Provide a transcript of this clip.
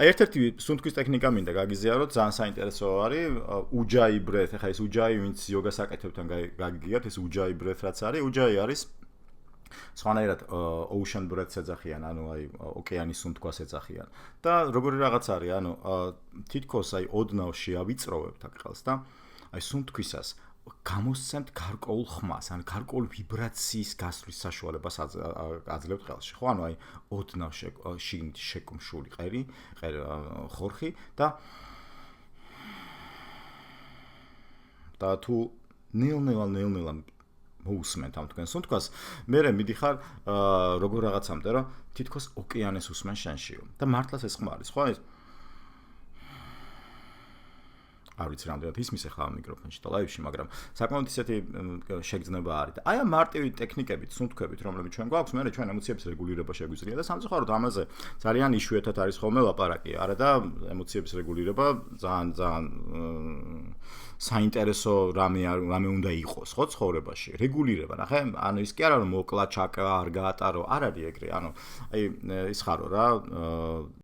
აი ერთ-ერთი სუნთქვის ტექნიკა მინდა გაგიზიაროთ, ძალიან საინტერესო არის უჯაი breath. ეხლა ეს უჯაი, ვინც იოგას აკეთებთან გაგიგიათ, ეს უჯაი breath რაც არის, უჯაი არის სხვანაირად ocean breath-ს ეძახიან, ანუ აი ოკეანის სუნთქვას ეძახიან. და როგორი რაღაც არის, ანუ თითქოს აი ოდნავ შეავიწროვებთ აქ ხელს და აი სუნთქვისას გამოსცემთ გარკვეულ ხმას, ან გარკვეულ ვიბრაციის გასვლის საშუალებას აძლევთ ხელში. ხო, ანუ აი ოდნავ შიგნით შეკუმშული ხორხი და თუ ნელ-ნელა მოусმენთ ამ თქვენ სუნთქვას, მერე მიდიხარ როგორ რაღაცამდე, რომ თითქოს ოკეანეს უსმენ შენშიო. და მართლაც ეს ხმა არის, ხო? არ ვიცი რამდენად ისმის ახლა მიკროფონში და ლაივში, მაგრამ საკმაოდ ისეთი შეგრძნება არის. და აი ამ მარტივი ტექნიკებით, სუნთქვებით, რომლებიც ჩვენ გვაქვს, მერე ჩვენ ემოციების რეგულირება შეგვიძლია და სამწუხაროდ ამაზე ძალიან იშვიათად არის ხოლმე ლაპარაკი. არა და ემოციების რეგულირება ძალიან საინტერესო რამე უნდა იყოს, ხო, ცხოვრებაში. რეგულირება, ნახე, ანუ ის კი არა რომ მოკლა, ჩაკა, არ გაატარო, არ არის ეგრე. ანუ აი ის ხარო რა